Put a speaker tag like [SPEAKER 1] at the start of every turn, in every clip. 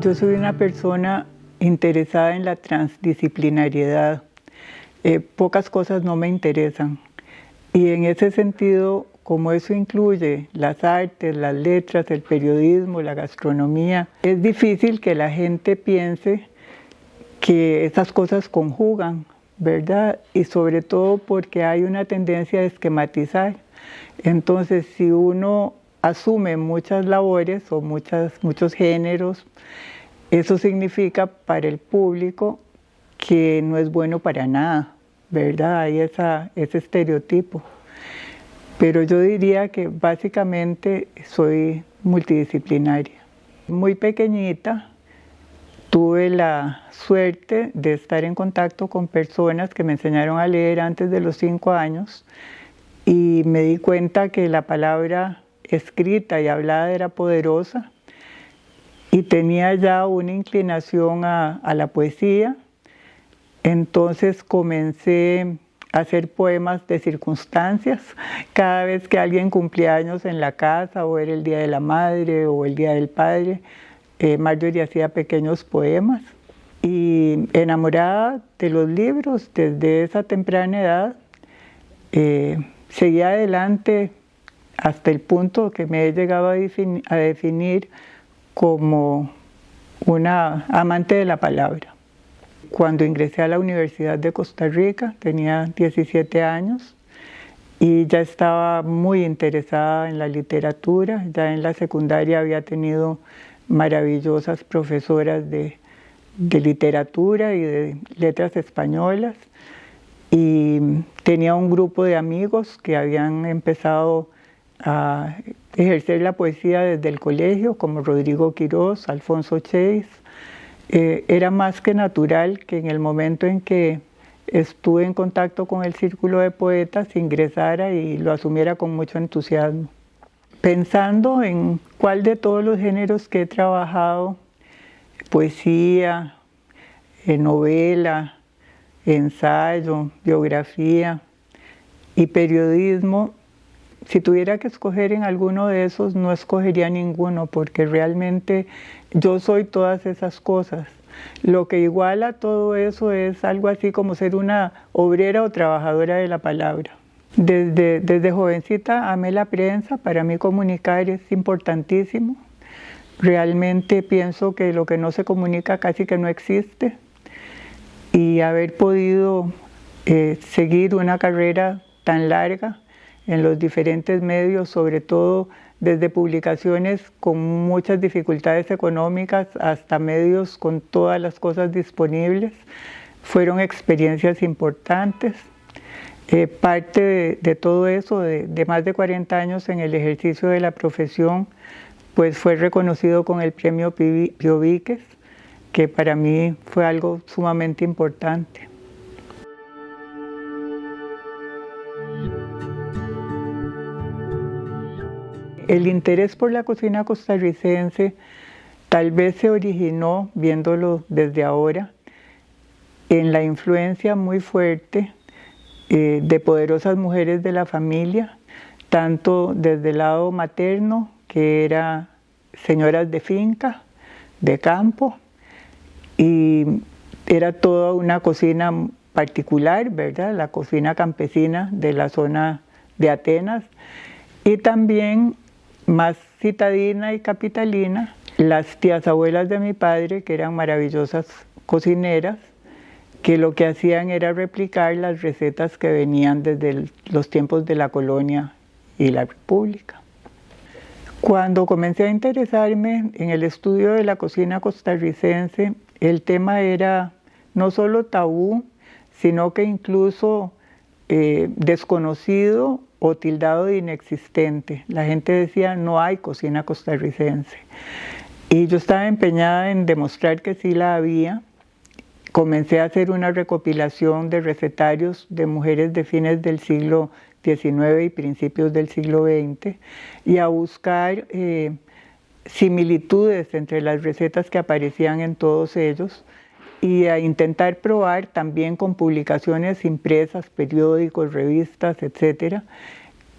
[SPEAKER 1] Yo soy una persona interesada en la transdisciplinariedad. Pocas cosas no me interesan. Y en ese sentido, como eso incluye las artes, las letras, el periodismo, la gastronomía, es difícil que la gente piense que esas cosas conjugan, ¿verdad? Y sobre todo porque hay una tendencia a esquematizar. Entonces, si uno asume muchas labores o muchos géneros, eso significa para el público que no es bueno para nada, ¿verdad? Hay ese estereotipo. Pero yo diría que básicamente soy multidisciplinaria. Muy pequeñita tuve la suerte de estar en contacto con personas que me enseñaron a leer antes de los 5 años y me di cuenta que la palabra escrita y hablada era poderosa y tenía ya una inclinación a la poesía. Entonces comencé a hacer poemas de circunstancias. Cada vez que alguien cumplía años en la casa, o era el Día de la Madre o el Día del Padre, Marjorie hacía pequeños poemas. Y enamorada de los libros desde esa temprana edad, seguí adelante hasta el punto que me he llegado a definir como una amante de la palabra. Cuando ingresé a la Universidad de Costa Rica, tenía 17 años y ya estaba muy interesada en la literatura. Ya en la secundaria había tenido maravillosas profesoras de literatura y de letras españolas y tenía un grupo de amigos que habían empezado a ejercer la poesía desde el colegio, como Rodrigo Quirós, Alfonso Chase. Era más que natural que en el momento en que estuve en contacto con el círculo de poetas ingresara y lo asumiera con mucho entusiasmo. Pensando en cuál de todos los géneros que he trabajado, poesía, novela, ensayo, biografía y periodismo, si tuviera que escoger en alguno de esos, no escogería ninguno, porque realmente yo soy todas esas cosas. Lo que iguala todo eso es algo así como ser una obrera o trabajadora de la palabra. Desde jovencita amé la prensa. Para mí comunicar es importantísimo. Realmente pienso que lo que no se comunica casi que no existe. Y haber podido seguir una carrera tan larga en los diferentes medios, sobre todo desde publicaciones con muchas dificultades económicas hasta medios con todas las cosas disponibles, fueron experiencias importantes. Parte de todo eso, de más de 40 años en el ejercicio de la profesión, pues fue reconocido con el premio Pío Víquez, que para mí fue algo sumamente importante. El interés por la cocina costarricense tal vez se originó, viéndolo desde ahora, en la influencia muy fuerte de poderosas mujeres de la familia, tanto desde el lado materno, que eran señoras de finca, de campo, y era toda una cocina particular, ¿verdad? La cocina campesina de la zona de Atenas, y también más citadina y capitalina, las tías abuelas de mi padre, que eran maravillosas cocineras, que lo que hacían era replicar las recetas que venían desde los tiempos de la colonia y la república. Cuando comencé a interesarme en el estudio de la cocina costarricense, el tema era no solo tabú, sino que incluso desconocido o tildado de inexistente. La gente decía, no hay cocina costarricense. Y yo estaba empeñada en demostrar que sí la había. Comencé a hacer una recopilación de recetarios de mujeres de fines del siglo XIX y principios del siglo XX y a buscar similitudes entre las recetas que aparecían en todos ellos y a intentar probar también con publicaciones impresas, periódicos, revistas, etcétera,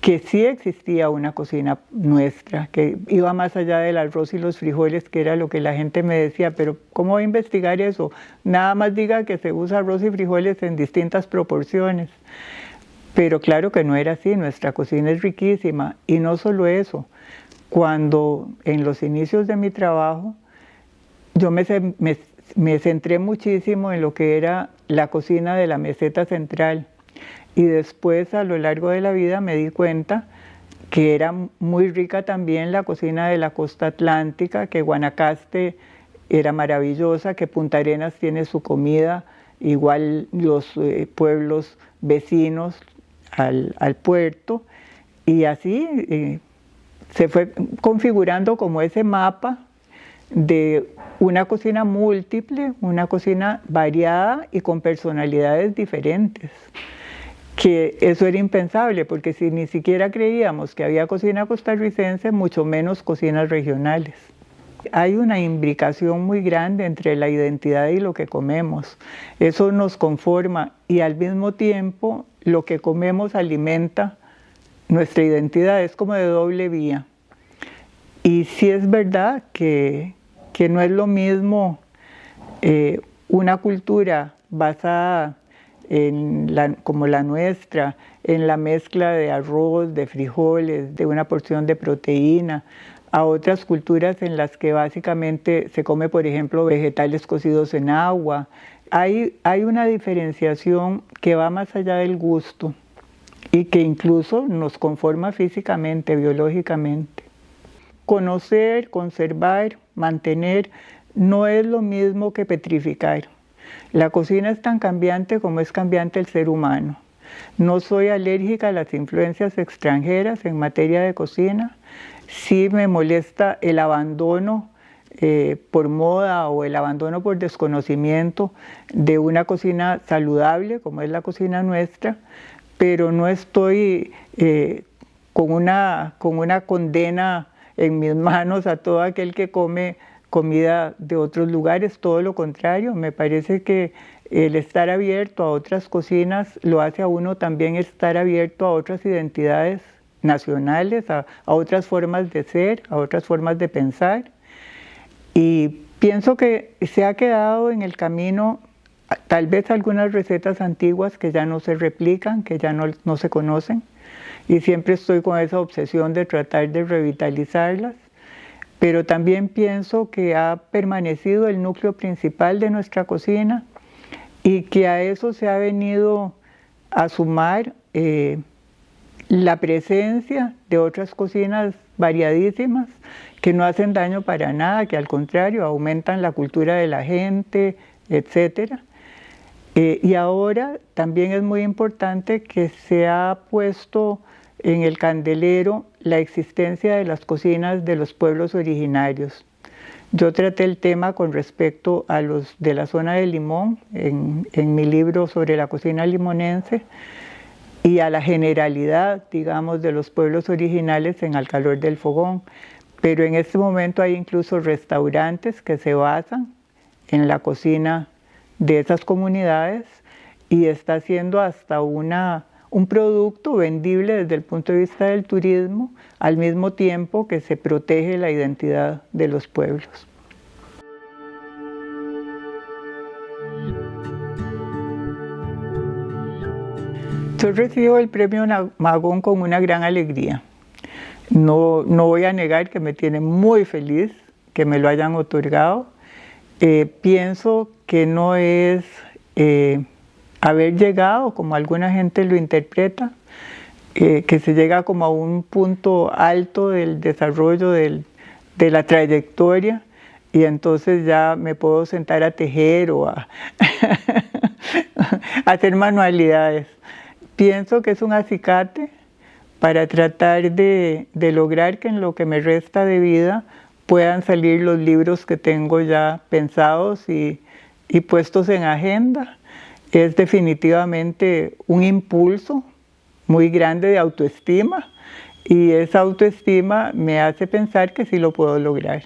[SPEAKER 1] que sí existía una cocina nuestra, que iba más allá del arroz y los frijoles, que era lo que la gente me decía, pero ¿cómo voy a investigar eso? Nada más diga que se usa arroz y frijoles en distintas proporciones. Pero claro que no era así, nuestra cocina es riquísima. Y no solo eso, cuando en los inicios de mi trabajo, yo me centré muchísimo en lo que era la cocina de la meseta central. Y después, a lo largo de la vida, me di cuenta que era muy rica también la cocina de la costa atlántica, que Guanacaste era maravillosa, que Punta Arenas tiene su comida, igual los pueblos vecinos al puerto. Y así se fue configurando como ese mapa de una cocina múltiple, una cocina variada y con personalidades diferentes. Que eso era impensable, porque si ni siquiera creíamos que había cocina costarricense, mucho menos cocinas regionales. Hay una imbricación muy grande entre la identidad y lo que comemos. Eso nos conforma y al mismo tiempo lo que comemos alimenta nuestra identidad, es como de doble vía. Y sí es verdad que no es lo mismo una cultura basada como la nuestra, en la mezcla de arroz, de frijoles, de una porción de proteína, a otras culturas en las que básicamente se come, por ejemplo, vegetales cocidos en agua. Hay una diferenciación que va más allá del gusto y que incluso nos conforma físicamente, biológicamente. Conocer, conservar, mantener, no es lo mismo que petrificar. La cocina es tan cambiante como es cambiante el ser humano. No soy alérgica a las influencias extranjeras en materia de cocina. Sí me molesta el abandono por moda o el abandono por desconocimiento de una cocina saludable como es la cocina nuestra, pero no estoy con una condena en mis manos a todo aquel que come comida de otros lugares, todo lo contrario. Me parece que el estar abierto a otras cocinas lo hace a uno también estar abierto a otras identidades nacionales, a otras formas de ser, a otras formas de pensar. Y pienso que se ha quedado en el camino tal vez algunas recetas antiguas que ya no se replican, que ya no se conocen, y siempre estoy con esa obsesión de tratar de revitalizarlas. Pero también pienso que ha permanecido el núcleo principal de nuestra cocina y que a eso se ha venido a sumar la presencia de otras cocinas variadísimas que no hacen daño para nada, que al contrario aumentan la cultura de la gente, etc. Y ahora también es muy importante que se ha puesto en el candelero la existencia de las cocinas de los pueblos originarios. Yo traté el tema con respecto a los de la zona de Limón en mi libro sobre la cocina limonense y a la generalidad, digamos, de los pueblos originales en Al Calor del Fogón. Pero en este momento hay incluso restaurantes que se basan en la cocina de esas comunidades y está siendo hasta un producto vendible desde el punto de vista del turismo, al mismo tiempo que se protege la identidad de los pueblos. Yo recibo el premio Magón con una gran alegría. No voy a negar que me tiene muy feliz que me lo hayan otorgado. Pienso que no es haber llegado, como alguna gente lo interpreta, que se llega como a un punto alto del desarrollo de la trayectoria y entonces ya me puedo sentar a tejer o a hacer manualidades. Pienso que es un acicate para tratar de lograr que en lo que me resta de vida puedan salir los libros que tengo ya pensados y puestos en agenda. Es definitivamente un impulso muy grande de autoestima y esa autoestima me hace pensar que sí lo puedo lograr.